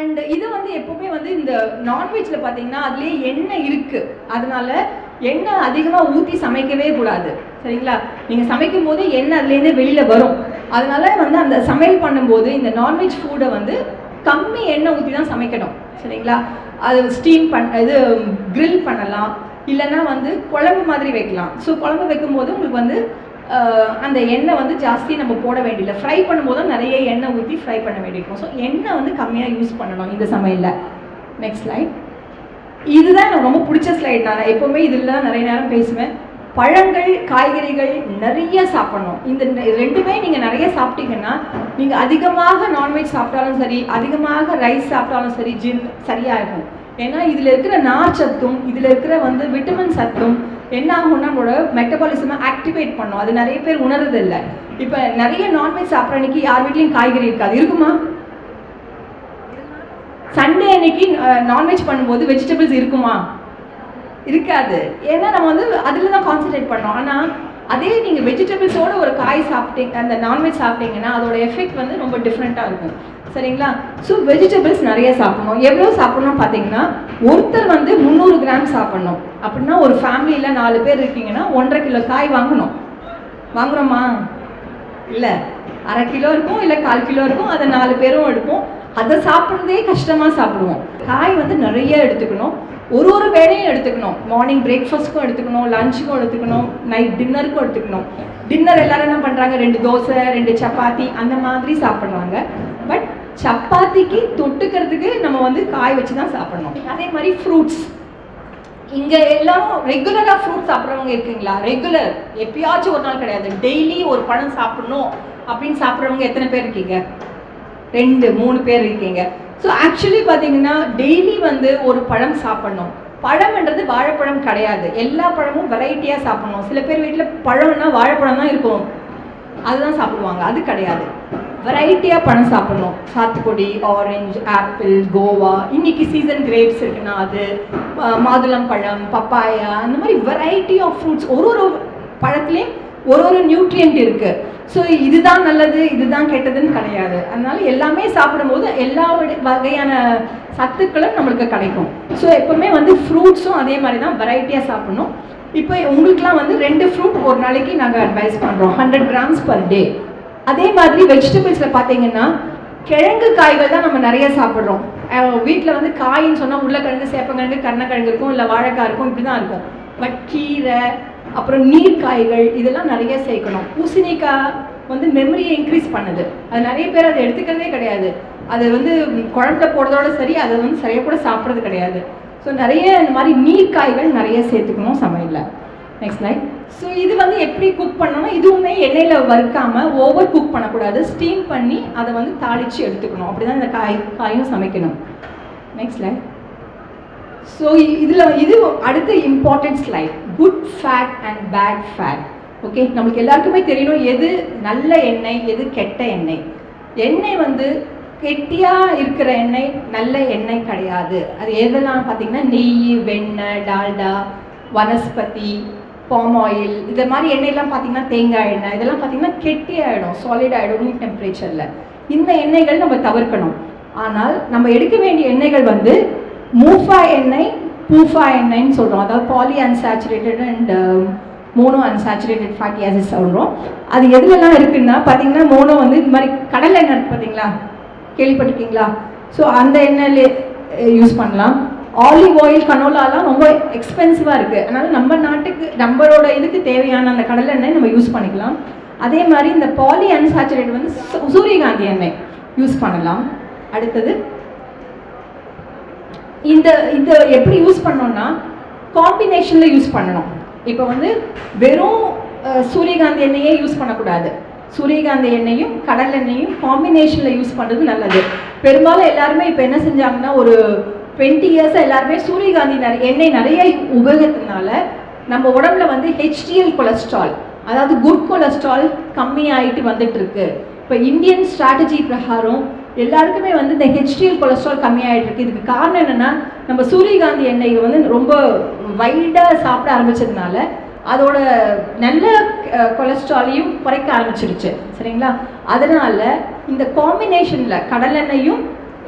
And இது வந்து எப்பவுமே வந்து இந்த நான்வெஜ்ல பார்த்தீங்கன்னா அதுலேயே எண்ணெய் இருக்கு, அதனால எண்ணெய் அதிகமாக ஊற்றி சமைக்கவே கூடாது. சரிங்களா? நீங்கள் சமைக்கும் போது எண்ணெய் அதுலேருந்து வெளியில் வரும். அதனால வந்து அந்த சமையல் பண்ணும்போது இந்த நான்வெஜ் ஃபுட்டை வந்து கம்மி எண்ணெய் ஊற்றி தான் சமைக்கணும். சரிங்களா? அது ஸ்டீம் இது கிரில் பண்ணலாம், இல்லைன்னா வந்து குழம்பு மாதிரி வைக்கலாம். ஸோ குழம்பு வைக்கும்போது உங்களுக்கு வந்து அந்த எண்ணெய் வந்து ஜாஸ்தி நம்ம போட வேண்டியதில்லை. ஃப்ரை பண்ணும்போது நிறைய எண்ணெய் ஊற்றி ஃப்ரை பண்ண வேண்டியிருக்கும். ஸோ எண்ணெய் வந்து கம்மியாக யூஸ் பண்ணணும் இந்த சமையலில். Next slide. இதுதான் எனக்கு ரொம்ப பிடிச்ச ஸ்லைட். நான் எப்போவுமே இதில் தான் நிறைய நேரம் பேசுவேன். பழங்கள், காய்கறிகள் நிறைய சாப்பிடணும். இந்த ரெண்டுமே நீங்கள் நிறைய சாப்பிட்டீங்கன்னா நீங்கள் அதிகமாக நான்வெஜ் சாப்பிட்டாலும் சரி, அதிகமாக ரைஸ் சாப்பிட்டாலும் சரி, சரியாகும். ஏன்னா இதில் இருக்கிற நார் சத்தும் இதில் இருக்கிற வந்து விட்டமின் சத்தும் என்ன ஆகும்னா நம்மளோட மெட்டபாலிசமை ஆக்டிவேட் பண்ணும். அது நிறைய பேர் உணர்றது இல்லை. இப்போ நிறைய நான்வெஜ் சாப்பிட்ற அன்னைக்கு யார் வீட்லையும் காய்கறி இருக்காது, இருக்குமா? சண்டே அன்னைக்கு நான்வெஜ் பண்ணும்போது வெஜிடபிள்ஸ் இருக்குமா? இருக்காது. ஏன்னா நம்ம வந்து அதில் தான் கான்சன்ட்ரேட் பண்ணோம். ஆனால் அதே நீங்கள் வெஜிடபிள்ஸோட ஒரு காய் சாப்பிட்டீங்க, அந்த நான்வெஜ் சாப்பிட்டீங்கன்னா அதோட எஃபெக்ட் வந்து ரொம்ப டிஃப்ரெண்ட்டாக இருக்கும். சரிங்களா? ஸோ வெஜிடபிள்ஸ் நிறைய சாப்பிடணும். எவ்வளோ சாப்பிடணும் பார்த்தீங்கன்னா, ஒருத்தர் வந்து 300 கிராம் சாப்பிடணும். அப்படின்னா ஒரு ஃபேமிலியில் 4 பேர் இருக்கீங்கன்னா 1.5 கிலோ காய் வாங்கணும். வாங்குகிறோமா? இல்லை, 1/2 கிலோ இருக்கும், இல்லை 1/4 கிலோ இருக்கும். அதை 4 பேரும் எடுப்போம். அதை சாப்பிட்றதே கஷ்டமாக சாப்பிடுவோம். காய் வந்து நிறைய எடுத்துக்கணும். ஒரு வேளையும் எடுத்துக்கணும். மார்னிங் பிரேக்ஃபாஸ்ட்க்கும் எடுத்துக்கணும், லஞ்சுக்கும் எடுத்துக்கணும், நைட் டின்னருக்கும் எடுத்துக்கணும். டின்னர் எல்லாரும் என்ன பண்ணுறாங்க, 2 தோசை 2 சப்பாத்தி அந்த மாதிரி சாப்பிட்றாங்க. பட் சப்பாத்திக்கு தொட்டுக்கிறதுக்கு நம்ம வந்து காய் வச்சு தான் சாப்பிடணும். அதே மாதிரி ஃப்ரூட்ஸ். இங்கே எல்லாரும் ரெகுலராக ஃப்ரூட் சாப்பிட்றவங்க இருக்குங்களா? ரெகுலர், எப்பயாச்சும் ஒரு நாள் கிடையாது. டெய்லி ஒரு பழம் சாப்பிடணும் அப்படின்னு சாப்பிட்றவங்க எத்தனை பேர் இருக்கீங்க? 2-3 பேர் இருக்கீங்க. ஸோ ஆக்சுவலி பார்த்தீங்கன்னா டெய்லி வந்து ஒரு பழம் சாப்பிடணும். பழம்ன்றது வாழைப்பழம் கிடையாது. எல்லா பழமும் வெரைட்டியாக சாப்பிடணும். சில பேர் வீட்டில் பழம்னா வாழைப்பழம் தான் இருக்கும், அதுதான் சாப்பிடுவாங்க. அது கிடையாது. வெரைட்டியாக பழம் சாப்பிடணும். சாத்துக்குடி, ஆரஞ்சு, ஆப்பிள், கோவா, இன்னைக்கு சீசன் கிரேப்ஸ் இருக்குன்னா அது, மாதுளம் பழம், பப்பாயா, அந்த மாதிரி வெரைட்டி ஆஃப் ஃப்ரூட்ஸ். ஒரு பழத்துலேயும் ஒரு நியூட்ரியன்ட் இருக்குது. ஸோ இதுதான் நல்லது, இதுதான் கெட்டதுன்னு கிடையாது. அதனால எல்லாமே சாப்பிடும்போது எல்லா வகையான சத்துக்களும் நம்மளுக்கு கிடைக்கும். ஸோ எப்போவுமே வந்து ஃப்ரூட்ஸும் அதே மாதிரி தான் வெரைட்டியாக சாப்பிடணும். இப்போ உங்களுக்குலாம் வந்து 2 ஃப்ரூட் ஒரு நாளைக்கு நாங்கள் அட்வைஸ் பண்ணுறோம், 100 கிராம்ஸ் பர் டே. அதே மாதிரி வெஜிடபிள்ஸில் பார்த்தீங்கன்னா கிழங்கு காய்கள் தான் நம்ம நிறைய சாப்பிட்றோம். வீட்டில் வந்து காயின்னு சொன்னால் உருளைக்கிழங்கு, சேப்பங்கிழங்கு, கருணக்கிழங்கு இருக்கும், இல்லை வாழைக்காய் இருக்கும், இப்படி தான் இருக்கும். பட் கீரை, அப்புறம் நீர்க்காய்கள் இதெல்லாம் நிறைய சேர்க்கணும். பூசணிக்காய் வந்து மெமரியை இன்க்ரீஸ் பண்ணுது. அது நிறைய பேர் அதை எடுத்துக்கிறதே கிடையாது. அது வந்து குழம்புல போடுறதோட சரி, அதை வந்து சரியாக கூட சாப்பிட்றது கிடையாது. ஸோ நிறைய இந்த மாதிரி நீர்க்காய்கள் நிறைய சேர்த்துக்கணும் சமையலில். Next slide. ஸோ இது வந்து எப்படி குக் பண்ணணும்னா, இதுவுமே எண்ணெயில் வறுக்காமல் ஓவர் குக் பண்ணக்கூடாது. ஸ்டீம் பண்ணி அதை வந்து தாளித்து எடுத்துக்கணும். அப்படி தான் இந்த காயும் சமைக்கணும். Next slide. ஸோ இது அடுத்த important slide, good fat and bad fat. Okay, நம்மளுக்கு எல்லாருக்குமே தெரியணும் எது நல்ல எண்ணெய், எது கெட்ட எண்ணெய். எண்ணெய் வந்து கெட்டியாக இருக்கிற எண்ணெய் நல்ல எண்ணெய் கிடையாது. அது எதெல்லாம் பார்த்தீங்கன்னா நெய், வெண்ணெய், டால்டா, வனஸ்பதி, பாம் ஆயில், இந்த மாதிரி எண்ணெயெல்லாம் பார்த்தீங்கன்னா தேங்காய் எண்ணெய், இதெல்லாம் பார்த்தீங்கன்னா கெட்டியாகிடும், சாலிட் ஆகிடும் ரூம் டெம்பரேச்சரில். இந்த எண்ணெய்கள் நம்ம தவிர்க்கணும். ஆனால் நம்ம எடுக்க வேண்டிய எண்ணெய்கள் வந்து மூஃபா எண்ணெய், பூஃபா எண்ணெய்ன்னு சொல்கிறோம். அதாவது polyunsaturated and monounsaturated fatty acids சொல்கிறோம். அது எதுலலாம் இருக்குன்னா பார்த்தீங்கன்னா மோனோ வந்து இந்த மாதிரி கடலை எண்ணெய் இருக்குது பார்த்தீங்களா, கேள்விப்பட்டிருக்கீங்களா? ஸோ அந்த எண்ணெயில் யூஸ் பண்ணலாம். ஆலிவ் ஆயில், கனோலாலாம் ரொம்ப எக்ஸ்பென்சிவாக இருக்குது. அதனால் நம்ம நாட்டுக்கு நம்மளோட இதுக்கு தேவையான அந்த கடலை எண்ணெய் நம்ம யூஸ் பண்ணிக்கலாம். அதே மாதிரி இந்த பாலி அன்சாச்சுரேட்டட் வந்து சூரியகாந்தி எண்ணெய் யூஸ் பண்ணலாம். அடுத்தது இந்த எப்படி யூஸ் பண்ணோம்னா காம்பினேஷனில் யூஸ் பண்ணணும். இப்போ வந்து வெறும் சூரியகாந்தி எண்ணெயே யூஸ் பண்ணக்கூடாது. சூரியகாந்தி எண்ணெயும் கடல் எண்ணெயும் காம்பினேஷனில் யூஸ் பண்ணுறது நல்லது. பெரும்பாலும் எல்லாருமே இப்போ என்ன செஞ்சாங்கன்னா ஒரு 20 இயர்ஸாக எல்லாருமே சூரியகாந்தி எண்ணெய் நிறைய உபயோகத்தினால நம்ம உடம்புல வந்து HDL கொலஸ்ட்ரால், அதாவது குட் கொலஸ்ட்ரால் கம்மியாகிட்டு வந்துட்டு இருக்கு. இப்போ இந்தியன் ஸ்ட்ராட்டஜி பிரகாரம் எல்லாருக்குமே வந்து இந்த HDL கொலஸ்ட்ரால் கம்மியாகிட்டு இருக்கு. இதுக்கு காரணம் என்னென்னா நம்ம சூரியகாந்தி எண்ணெயை வந்து ரொம்ப வைடாக சாப்பிட ஆரம்பிச்சதுனால அதோட நல்ல கொலஸ்ட்ராலையும் குறைக்க ஆரம்பிச்சிருச்சு. சரிங்களா? அதனால் இந்த காம்பினேஷனில் கடலெண்ணெயும்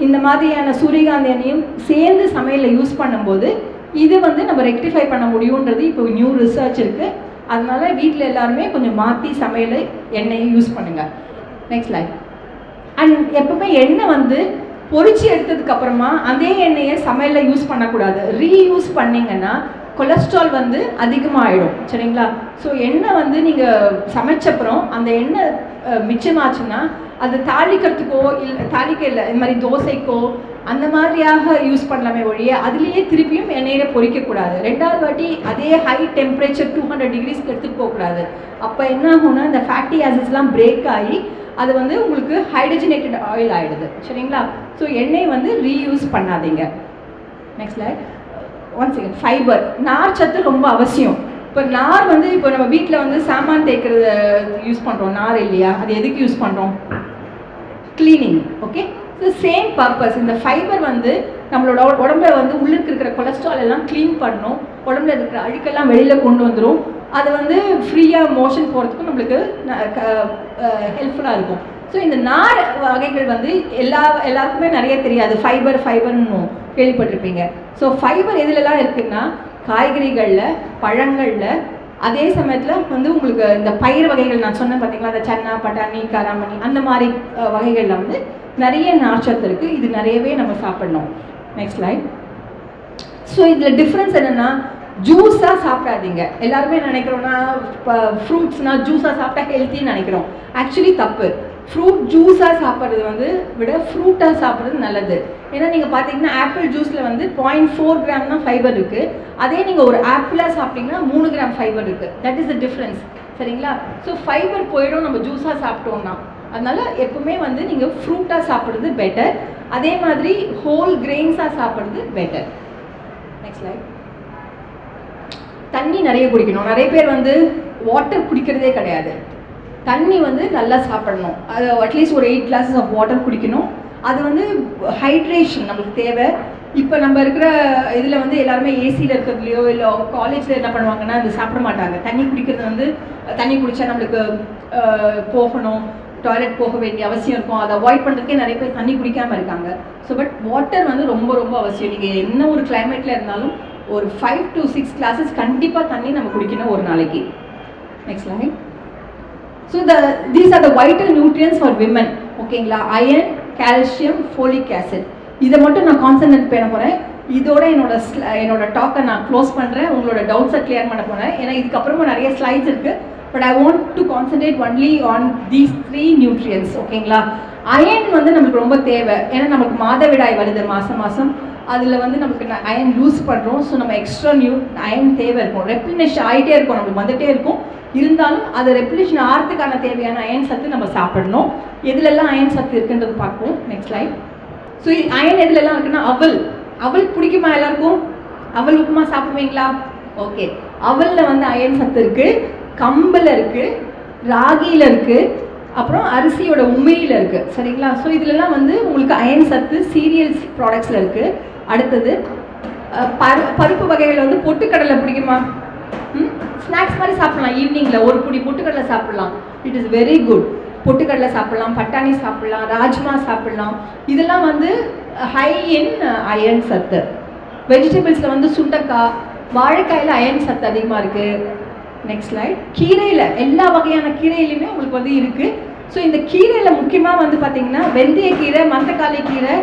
இந்த மாதிரியான சூரியகாந்தி எண்ணெயும் சேர்ந்து சமையலில் யூஸ் பண்ணும்போது இது வந்து நம்ம ரெக்டிஃபை பண்ண முடியுன்றது இப்போ நியூ ரிசர்ச் இருக்குது. அதனால வீட்டில் எல்லாருமே கொஞ்சம் மாற்றி சமையல் எண்ணெயை யூஸ் பண்ணுங்கள். Next line. அண்ட் எப்பவுமே எண்ணெய் வந்து பொரிச்சு எடுத்ததுக்கப்புறமா அதே எண்ணெயை சமையலில் யூஸ் பண்ணக்கூடாது. ரீயூஸ் பண்ணிங்கன்னா கொலஸ்ட்ரால் வந்து அதிகமாகிடும். சரிங்களா? ஸோ எண்ணெய் வந்து நீங்கள் சமைச்சப்புறம் அந்த எண்ணெய் மிச்சமாச்சுன்னா அது தாளிக்கிறதுக்கோ தாளிக்க இல்லை இந்த மாதிரி தோசைக்கோ அந்த மாதிரியாக யூஸ் பண்ணலாமே ஒழிய அதுலேயே திருப்பியும் எண்ணெயில் பொரிக்கக்கூடாது. 2வது வாட்டி அதே ஹை டெம்பரேச்சர் 200 டிகிரிஸ்க்கு எடுத்துகிட்டு போகக்கூடாது. அப்போ என்ன ஆகும்னா இந்த ஃபேட்டி ஆசிட்ஸ்லாம் பிரேக் ஆகி அது வந்து உங்களுக்கு ஹைட்ரஜனேட்டட் ஆயில் ஆகிடுது. சரிங்களா? ஸோ எண்ணெய் வந்து ரீயூஸ் பண்ணாதீங்க. நெக்ஸ்ட்ல ஒன் செகண்ட். ஃபைபர், நார் சத்து ரொம்ப அவசியம். இப்போ நார் வந்து இப்போ நம்ம வீட்டில் வந்து சாமான் தேய்க்கிறத யூஸ் பண்ணுறோம், நார் இல்லையா? அது எதுக்கு யூஸ் பண்ணுறோம்? Cleaning. Okay, so same purpose. இந்த ஃபைபர் வந்து நம்மளோட உடம்புல வந்து உள்ளுக்கு இருக்கிற கொலஸ்ட்ரால் எல்லாம் க்ளீன் பண்ணணும், உடம்புல இருக்கிற அழுக்கெல்லாம் வெளியில் கொண்டு வந்துடும். அது வந்து ஃப்ரீயாக மோஷன் போகிறதுக்கும் நம்மளுக்கு ஹெல்ப்ஃபுல்லாக இருக்கும். ஸோ இந்த நார் வகைகள் வந்து எல்லாருக்குமே நிறைய தெரியாது. ஃபைபர்னு கேள்விப்பட்டிருப்பீங்க. ஸோ ஃபைபர் எதுலலாம் இருக்குன்னா காய்கறிகளில், பழங்களில், அதே சமயத்தில் வந்து உங்களுக்கு இந்த பயிர் வகைகள் நான் சொன்னேன் பார்த்தீங்களா, அந்த சன்னா, பட்டாணி, காராமணி அந்த மாதிரி வகைகளில் வந்து நிறைய நார்ச்சத்து இருக்குது. இது நிறையவே நம்ம சாப்பிடணும். Next line. ஸோ இதில் டிஃப்ரென்ஸ் என்னென்னா ஜூஸாக சாப்பிடாதீங்க. எல்லாருமே நினைக்கிறோன்னா ஃப்ரூட்ஸ்னால் ஜூஸாக சாப்பிட்டா ஹெல்த்தின்னு நினைக்கிறோம். ஆக்சுவலி தப்பு. ஃப்ரூட் ஜூஸாக சாப்பிட்றது வந்து விட ஃப்ரூட்டாக சாப்பிட்றது நல்லது. ஏன்னா நீங்கள் பார்த்தீங்கன்னா ஆப்பிள் ஜூஸில் வந்து 0.4 கிராம் தான் ஃபைபர் இருக்குது. அதே நீங்கள் ஒரு ஆப்பிளாக சாப்பிட்டீங்கன்னா 3 கிராம் ஃபைபர் இருக்குது. That is the difference. சரிங்களா? ஸோ ஃபைபர் போயிடும் நம்ம ஜூஸாக சாப்பிட்டோம்னா. அதனால் எப்பவுமே வந்து நீங்கள் ஃப்ரூட்டாக சாப்பிட்றது பெட்டர். அதே மாதிரி ஹோல் கிரெயின்ஸாக சாப்பிட்றது பெட்டர். Next line. தண்ணி நிறைய குடிக்கணும். நிறைய பேர் வந்து வாட்டர் குடிக்கிறதே கிடையாது. தண்ணி வந்து நல்லா சாப்பிடணும். அது அட்லீஸ்ட் ஒரு 8 glasses ஆஃப் வாட்டர் குடிக்கணும். அது வந்து ஹைட்ரேஷன் நம்மளுக்கு தேவை. இப்போ நம்ம இருக்கிற இதில் வந்து எல்லாருமே ஏசியில் இருக்கிறதுலையோ இல்லை காலேஜில் என்ன பண்ணுவாங்கன்னா அது சாப்பிட மாட்டாங்க. தண்ணி குடிக்கிறது வந்து தண்ணி குடித்தா நம்மளுக்கு போகணும், டாய்லெட் போக வேண்டிய அவசியம் இருக்கும். அதை அவாய்ட் பண்ணுறதுக்கே நிறைய பேர் தண்ணி குடிக்காமல் இருக்காங்க. ஸோ பட் வாட்டர் வந்து ரொம்ப ரொம்ப அவசியம். நீங்கள் என்ன ஒரு கிளைமேட்டில் இருந்தாலும் ஒரு 5 to 6 glasses கண்டிப்பாக தண்ணி நம்ம குடிக்கணும் ஒரு நாளைக்கு. Next line. So these are the vital nutrients for women. ஓகேங்களா? Iron, calcium, folic acid. இதை மட்டும் நான் கான்சன்ட்ரேட் பண்ண போகிறேன். இதோட என்னோட டாக்கை நான் க்ளோஸ் பண்ணுறேன். உங்களோட டவுட்ஸை கிளியர் பண்ண போகிறேன். ஏன்னா இதுக்கப்புறமா நிறைய ஸ்லைட்ஸ் இருக்குது. But I want to concentrate only on these 3 nutrients. ஓகேங்களா? அயர்ன் வந்து நம்மளுக்கு ரொம்ப தேவை. ஏன்னா நமக்கு மாதவிடாய் வருது மாதம். அதில் வந்து நமக்கு அயன் லூஸ் பண்ணுறோம். ஸோ நம்ம எக்ஸ்ட்ரா அயன் தேவை இருக்கும். ரெப்ளினிஷ் ஆகிட்டே இருக்கும், நம்மளுக்கு வந்துகிட்டே இருக்கும். இருந்தாலும் அது ரெப்ளினிஷன் ஆகிறதுக்கான தேவையான அயன் சத்து நம்ம சாப்பிடணும். எதுலெல்லாம் அயன் சத்து இருக்குன்றது பார்ப்போம். Next line. ஸோ அயன் எதுலெல்லாம் இருக்குன்னா அவல் பிடிக்குமா எல்லாருக்கும்? அவல் உப்புமா சாப்பிடுவீங்களா? ஓகே. அவலில் வந்து அயன் சத்து இருக்குது, கம்பில் இருக்குது, ராகியில் இருக்குது, அப்புறம் அரிசியோட உமிழியில் இருக்குது. சரிங்களா? ஸோ இதிலெல்லாம் வந்து உங்களுக்கு அயன் சத்து சீரியல்ஸ் ப்ராடக்ட்ஸில் இருக்குது. அடுத்தது பருப்பு வகைகள் வந்து பொட்டுக்கடலை பிடிக்குமா? ஸ்நாக்ஸ் மாதிரி சாப்பிடலாம். ஈவினிங்கில் ஒரு புடி பொட்டுக்கடலை சாப்பிடலாம். It is very good. பொட்டுக்கடலை சாப்பிடலாம், பட்டாணி சாப்பிடலாம், ராஜ்மா சாப்பிடலாம். இதெல்லாம் வந்து ஹை இன் அயன் சத்து. வெஜிடபிள்ஸில் வந்து சுண்டக்காய், வாழைக்காயில் அயன் சத்து அதிகமாக இருக்குது. Next slide. கீரையில் எல்லா வகையான கீரையிலையுமே உங்களுக்கு வந்து இருக்குது. ஸோ இந்த கீரையில் முக்கியமாக வந்து பார்த்தீங்கன்னா வெந்தயக்கீரை, மந்தக்காளி கீரை,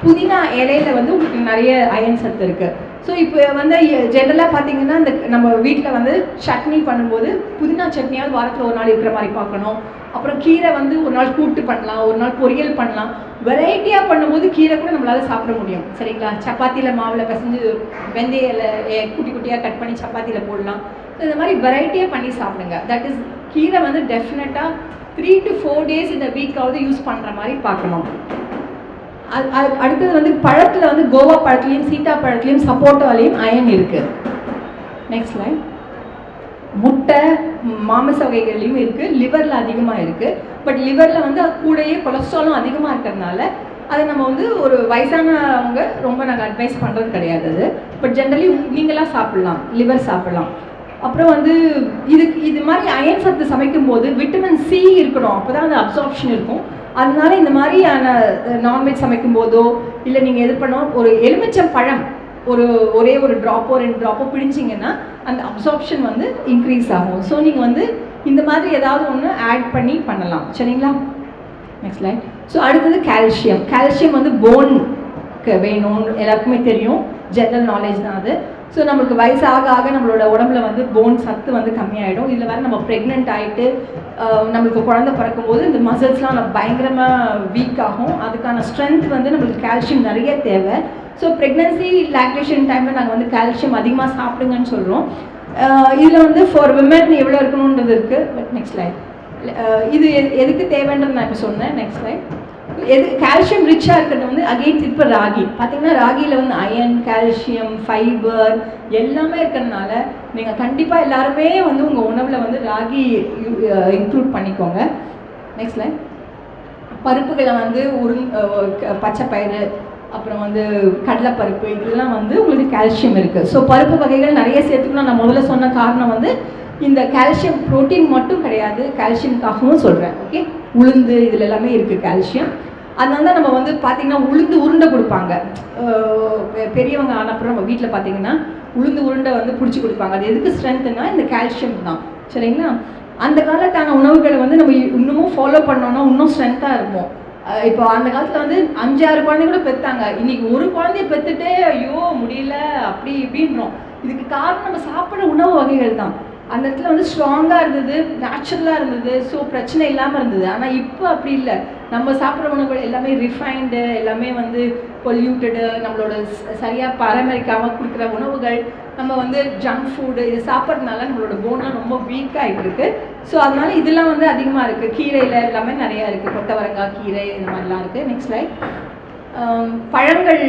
புதினா இலையில் வந்து உங்களுக்கு நிறைய அயன் சத்து இருக்குது. ஸோ இப்போ வந்து ஜெனரலாக பார்த்தீங்கன்னா இந்த நம்ம வீட்டில் வந்து சட்னி பண்ணும்போது புதினா சட்னியாவது வாரத்தில் ஒரு நாள் இருக்கிற மாதிரி பார்க்கணும். அப்புறம் கீரை வந்து ஒரு நாள் கூட்டு பண்ணலாம், ஒரு நாள் பொரியல் பண்ணலாம். வெரைட்டியாக பண்ணும்போது கீரை கூட நம்மளால் சாப்பிட முடியும். சரிங்களா? சப்பாத்தியில் மாவில் பிசைஞ்சு வெந்தயில குட்டி குட்டியாக கட் பண்ணி சப்பாத்தியில் போடலாம். ஸோ இந்த மாதிரி வெரைட்டியாக பண்ணி சாப்பிடுங்க. தட் இஸ் கீரை வந்து டெஃபினட்டாக 3 to 4 days இந்த வீக்காவது யூஸ் பண்ணுற மாதிரி பார்க்கணும். அடுத்தது வந்து பழத்தில் வந்து கோவா பழத்துலேயும் சீதா பழத்துலேயும் சப்போட்டாலையும் அயன் இருக்குது. Next line. முட்டை, மாமிச வகைகள்லையும் இருக்குது, லிவரில் அதிகமாக இருக்குது. பட் லிவரில் வந்து கூடயே கொலஸ்ட்ராலும் அதிகமாக இருக்கிறதுனால அதை நம்ம வந்து ஒரு வயசானவங்க ரொம்ப நாங்கள் அட்வைஸ் பண்ணுறது கிடையாது. அது பட் ஜென்ரலி நீங்களாம் சாப்பிட்லாம், லிவர் சாப்பிட்லாம். அப்புறம் வந்து இது மாதிரி அயன் சத்து சமைக்கும் போது விட்டமின் சி இருக்கணும். அப்போ தான் அந்த அப்சார்ப்ஷன் இருக்கும். அதனால இந்த மாதிரியான நான்வெஜ் சமைக்கும் போதோ இல்லை நீங்கள் எது பண்ணோம், ஒரு எலுமிச்சம் பழம் ஒரே ஒரு ட்ராப்போ 2 ட்ராப்போ பிடிச்சிங்கன்னா அந்த அப்சார்ப்ஷன் வந்து இன்க்ரீஸ் ஆகும். ஸோ நீங்கள் வந்து இந்த மாதிரி ஏதாவது ஒன்று ஆட் பண்ணி பண்ணலாம். சரிங்களா? Next line. ஸோ அடுத்தது கால்சியம் வந்து போனுக்கு வேணும்னு எல்லாருக்குமே தெரியும், ஜென்ரல் நாலேஜ் தான் அது. ஸோ நம்மளுக்கு வயசாக ஆக நம்மளோட உடம்புல வந்து போன் சத்து வந்து கம்மியாயிடும். இதில் வேறு நம்ம ப்ரெக்னென்ட் ஆகிட்டு நம்மளுக்கு குழந்தை பிறக்கும்போது இந்த மசில்ஸ்லாம் பயங்கரமாக வீக் ஆகும். அதுக்கான ஸ்ட்ரென்த் வந்து நம்மளுக்கு கால்சியம் நிறைய தேவை. ஸோ ப்ரெக்னன்சி லாக்டேஷன் டைமில் நாங்கள் வந்து கால்சியம் அதிகமாக சாப்பிடுங்கன்னு சொல்கிறோம். இதில் வந்து ஃபார் விமன் எவ்வளோ இருக்கணுன்றது இருக்குது. But next line. இது எதுக்கு தேவைன்றது நான் இப்போ சொன்னேன். Next line. கால்சியம் ரிச்சாக இருக்கிறது வந்து அகெயின் இப்போ ராகி பார்த்தீங்கன்னா, ராகியில் வந்து அயன், கால்சியம், ஃபைபர் எல்லாமே இருக்கிறதுனால நீங்கள் கண்டிப்பாக எல்லாருமே வந்து உங்கள் உணவில் வந்து ராகி இன்க்ளூட் பண்ணிக்கோங்க. Next line. பருப்புகளை வந்து பச்சை பயிறு, அப்புறம் வந்து கடலைப்பருப்பு, இதெல்லாம் வந்து உங்களுக்கு கால்சியம் இருக்குது. ஸோ பருப்பு வகைகள் நிறைய சேர்த்துக்கணும். நான் முதல்ல சொன்ன காரணம் வந்து இந்த கால்சியம் ப்ரோட்டீன் மட்டும் கிடையாது, கால்சியம்காகவும் சொல்கிறேன். ஓகே, உளுந்து இதில் எல்லாமே இருக்குது கால்சியம். அதனால தான் நம்ம வந்து பார்த்திங்கன்னா உளுந்து உருண்டை கொடுப்பாங்க. பெரியவங்க ஆனப்புறம் நம்ம வீட்டில் பார்த்திங்கன்னா உளுந்து உருண்டை வந்து பிடிச்சி கொடுப்பாங்க. அது எதுக்கு ஸ்ட்ரென்த்துனா இந்த கால்சியம் தான். சரிங்களா? அந்த காலத்தான உணவுகளை வந்து நம்ம இன்னமும் ஃபாலோ பண்ணோன்னா இன்னும் ஸ்ட்ரென்த்தாக இருப்போம். இப்போ அந்த காலத்தில் வந்து 5-6 குழந்தை கூட பெற்றாங்க. இன்றைக்கி ஒரு குழந்தைய பெற்றுட்டே ஐயோ முடியல அப்படி இப்படின்றோம். இதுக்கு காரணம் நம்ம சாப்பிட்ற உணவு வகைகள் தான். அந்த இடத்துல வந்து ஸ்ட்ராங்காக இருந்தது, நேச்சுரலாக இருந்தது, ஸோ பிரச்சனை இல்லாமல் இருந்தது. ஆனால் இப்போ அப்படி இல்லை. நம்ம சாப்பிட்ற உணவுகள் எல்லாமே ரிஃபைன்டு, எல்லாமே வந்து பொல்யூட்டடு, நம்மளோட சரியாக பராமரிக்காமல் கொடுக்குற உணவுகள், நம்ம வந்து ஜங்க் ஃபுட்டு இது சாப்பிட்றதுனால நம்மளோட போன்லாம் ரொம்ப வீக்காகிட்டு இருக்குது. ஸோ அதனால இதெல்லாம் வந்து அதிகமாக இருக்குது. கீரையில் எல்லாமே நிறையா இருக்குது, கொத்தவரங்காய் கீரை இந்த மாதிரிலாம் இருக்குது. Next like. பழங்கள்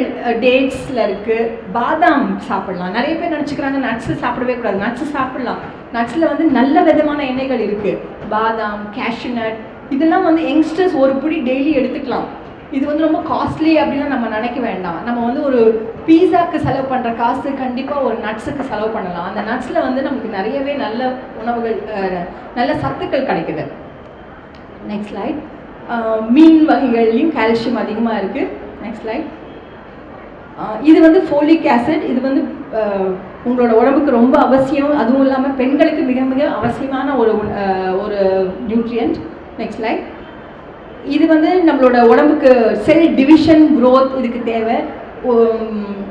டேட்ஸில் இருக்குது. பாதாம் சாப்பிடலாம். நிறைய பேர் நினச்சிக்கிறாங்க நட்ஸு சாப்பிடவே கூடாது. நட்ஸு சாப்பிடலாம். நட்ஸில் வந்து நல்ல விதமான எண்ணெய்கள் இருக்குது. பாதாம், கேஷ்யூநட் இதெல்லாம் வந்து யங்ஸ்டர்ஸ் ஒரு பிடி டெய்லி எடுத்துக்கலாம். இது வந்து ரொம்ப காஸ்ட்லி அப்படின்லாம் நம்ம நினைக்க வேண்டாம். நம்ம வந்து ஒரு பீஸாக்கு செலவு பண்ணுற காசு கண்டிப்பாக ஒரு நட்ஸுக்கு செலவு பண்ணலாம். அந்த நட்ஸில் வந்து நமக்கு நிறையவே நல்ல உணவுகள், நல்ல சத்துக்கள் கிடைக்குது. Next slide. மீன் வகைகள்லையும் கால்சியம் அதிகமாக இருக்குது. Next slide. இது வந்து ஃபோலிக் ஆசிட். இது வந்து உங்களோட உடம்புக்கு ரொம்ப அவசியம். அதுவும் இல்லாமல் பெண்களுக்கு மிக மிக அவசியமான ஒரு நியூட்ரியன்ட். Next slide. இது வந்து நம்மளோட உடம்புக்கு செல் டிவிஷன், க்ரோத் இதுக்கு தேவை.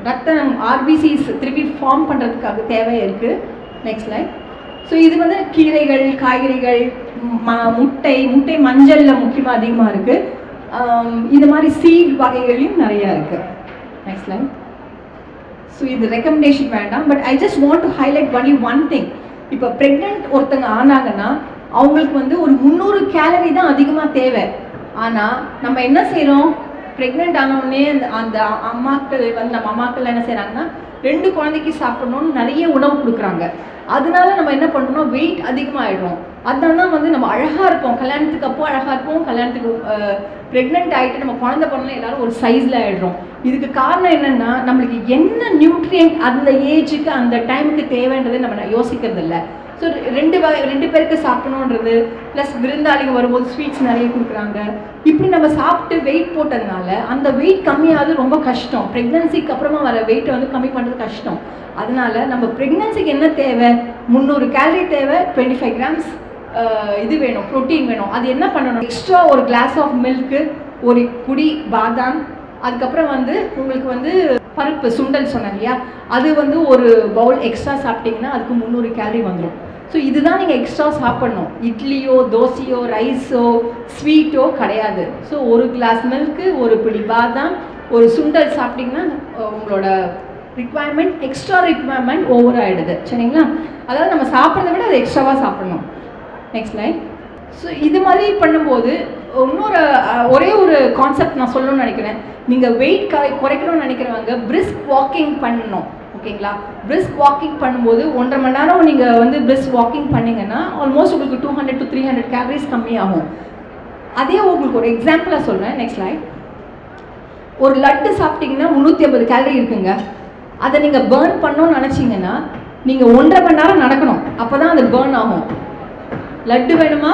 ரத்தம் ஆர்பிசிஸ் திருப்பி ஃபார்ம் பண்ணுறதுக்காக தேவை இருக்குது. Next slide. ஸோ இது வந்து கீரைகள், காய்கறிகள், முட்டை மஞ்சளில் முக்கியமாக அதிகமாக இருக்குது. இது மாதிரி சீட் வகைகளையும் நிறையா இருக்குது. Next line. ஸோ இது ரெக்கமெண்டேஷன் வேண்டாம், but I just want to highlight only one thing. இப்போ ப்ரெக்னென்ட் ஒருத்தங்க ஆனாங்கன்னா அவங்களுக்கு வந்து ஒரு 300 கேலரி தான் அதிகமாக தேவை. ஆனால் நம்ம என்ன செய்கிறோம், ப்ரெக்னென்ட் ஆனவுடனே அந்த அம்மாக்கள் வந்து நம்ம அம்மாக்கள் என்ன செய்கிறாங்கன்னா 2 குழந்தைக்கு சாப்பிடணும்னு நிறைய உணவு கொடுக்குறாங்க. அதனால நம்ம என்ன பண்ணுறோம், வெயிட் அதிகமாகிடும். அதனால தான் வந்து நம்ம அழகாக இருப்போம், கல்யாணத்துக்கு அப்போ அழகாக இருப்போம், கல்யாணத்துக்கு ப்ரெக்னென்ட் ஆகிட்டு நம்ம குழந்தை பிறந்தா எல்லாரும் ஒரு சைஸில் ஆகிடுறோம். இதுக்கு காரணம் என்னென்னா நம்மளுக்கு என்ன நியூட்ரியன்ட் அந்த ஏஜுக்கு அந்த டைமுக்கு தேவைன்றதை நம்ம யோசிக்கிறது இல்லை. ஸோ 2 பேருக்கு சாப்பிடணுன்றது, ப்ளஸ் விருந்தாளிங்க வரும்போது ஸ்வீட்ஸ் நிறைய கொடுக்குறாங்க. இப்படி நம்ம சாப்பிட்டு வெயிட் போட்டதுனால அந்த வெயிட் கம்மியாவது ரொம்ப கஷ்டம். ப்ரெக்னன்சிக்கு அப்புறமா வர வெயிட்டை வந்து கம்மி பண்ணுறது கஷ்டம். அதனால நம்ம ப்ரெக்னன்சிக்கு என்ன தேவை, 300 கேலரி தேவை, 25 கிராம்ஸ் இது வேணும், ப்ரோட்டீன் வேணும். அது என்ன பண்ணணும், எக்ஸ்ட்ரா ஒரு கிளாஸ் ஆஃப் மில்க்கு, ஒரு குடி பாதாம், அதுக்கப்புறம் வந்து உங்களுக்கு வந்து பருப்பு சுண்டல் சொன்னாங்க இல்லையா, அது வந்து ஒரு பவுல் எக்ஸ்ட்ரா சாப்பிட்டிங்கன்னா அதுக்கு 300 கேலரி வந்துடும். ஸோ இதுதான் நீங்கள் எக்ஸ்ட்ரா சாப்பிட்ணும். இட்லியோ தோசையோ ரைஸோ ஸ்வீட்டோ கிடையாது. ஸோ ஒரு கிளாஸ் மில்க்கு, ஒரு பிடி பாதாம், ஒரு சுண்டல் சாப்பிட்டிங்கன்னா உங்களோட ரிக்வயர்மெண்ட், எக்ஸ்ட்ரா ரிக்வயர்மெண்ட் ஓவர் ஆகிடுது. சரிங்களா? அதாவது நம்ம சாப்பிட்றத விட அது எக்ஸ்ட்ராவாக சாப்பிட்ணும். Next line. ஸோ இது மாதிரி பண்ணும்போது ஒரே ஒரு கான்செப்ட் நான் சொல்லணும்னு நினைக்கிறேன். நீங்கள் வெயிட் குறைக்கணும்னு நினைக்கிறவங்க பிரிஸ்க் வாக்கிங் பண்ணணும். ஓகேங்களா? பிரிஸ்க் வாக்கிங் பண்ணும்போது 1.5 மணி நேரம் நீங்கள் வந்து பிரிஸ்க் வாக்கிங் பண்ணிங்கன்னா ஆல்மோஸ்ட் உங்களுக்கு 200 to 300 கேலரிஸ் கம்மியாகும். அதே உங்களுக்கு ஒரு எக்ஸாம்பிளாக சொல்கிறேன். Next line. ஒரு லட்டு சாப்பிட்டிங்கன்னா 350 கேலரி இருக்குங்க. அதை நீங்கள் பேர்ன் பண்ணணும்னு நினச்சிங்கன்னா நீங்கள் 1.5 மணி நேரம் நடக்கணும். அப்போ தான் அது பேர்ன் ஆகும். லட்டு வேணுமா,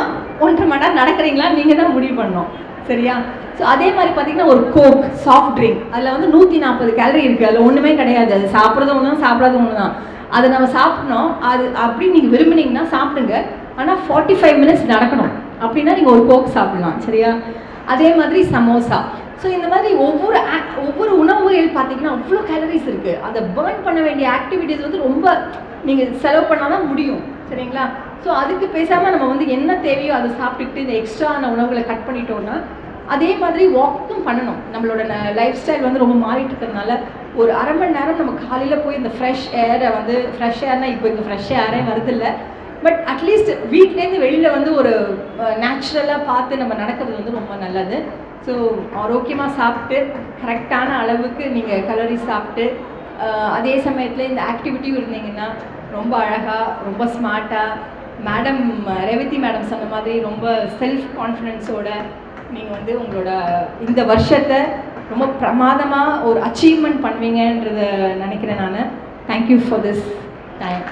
1.5 மணி நேரம் நடக்கிறீங்களா நீங்கள் தான் முடிவு பண்ணணும். சரியா? ஸோ அதே மாதிரி பார்த்தீங்கன்னா ஒரு கோக் சாஃப்ட் ட்ரிங்க் அதில் வந்து 140 கேலரி இருக்குது. அதில் ஒன்றுமே கிடையாது. அது சாப்பிட்றது ஒன்று தான், சாப்பிடாத ஒன்று தான். அதை நம்ம சாப்பிடணும். அது அப்படி நீங்கள் விரும்புனீங்கன்னா சாப்பிடுங்க. ஆனால் 45 மினிட்ஸ் நடக்கணும். அப்படின்னா நீங்கள் ஒரு கோக் சாப்பிடலாம். சரியா? அதே மாதிரி சமோசா. ஸோ இந்த மாதிரி ஒவ்வொரு உணவுகள் பார்த்தீங்கன்னா அவ்வளோ கேலரிஸ் இருக்குது. அதை பேர்ன் பண்ண வேண்டிய ஆக்டிவிட்டீஸ் வந்து ரொம்ப நீங்கள் செலவு பண்ணால் தான் முடியும். சரிங்களா? ஸோ அதுக்கு பேசாமல் நம்ம வந்து என்ன தேவையோ அதை சாப்பிட்டுட்டு இந்த எக்ஸ்ட்ரான உணவுகளை கட் பண்ணிட்டோம்னா, அதே மாதிரி வாக்கும் பண்ணணும். நம்மளோட லைஃப் ஸ்டைல் வந்து ரொம்ப மாறிட்டு இருக்கிறதுனால ஒரு 1/2 மணி நேரம் நம்ம காலையில் போய் இந்த ஃப்ரெஷ் ஏரை வந்து ஃப்ரெஷ் ஏர்னால் இப்போ இங்கே ஃப்ரெஷ் ஏரே வருதில்ல, பட் அட்லீஸ்ட் வீட்லேருந்து வெளியில் வந்து ஒரு நேச்சுரலாக பார்த்து நம்ம நடக்கிறது வந்து ரொம்ப நல்லது. ஸோ ஆரோக்கியமாக சாப்பிட்டு கரெக்டான அளவுக்கு நீங்கள் கலரி சாப்பிட்டு அதே சமயத்தில் இந்த ஆக்டிவிட்டியும் இருந்தீங்கன்னா ரொம்ப அழகாக, ரொம்ப ஸ்மார்ட்டாக, மேடம் ரேவதி மேடம் சொன்ன மாதிரி ரொம்ப செல்ஃப் கான்ஃபிடென்ஸோட நீங்கள் வந்து உங்களோட இந்த வருஷத்தை ரொம்ப பிரமாதமாக ஒரு அச்சீவ்மெண்ட் பண்ணுவீங்கன்றதை நினைக்கிறேன் நான். Thank you for this time.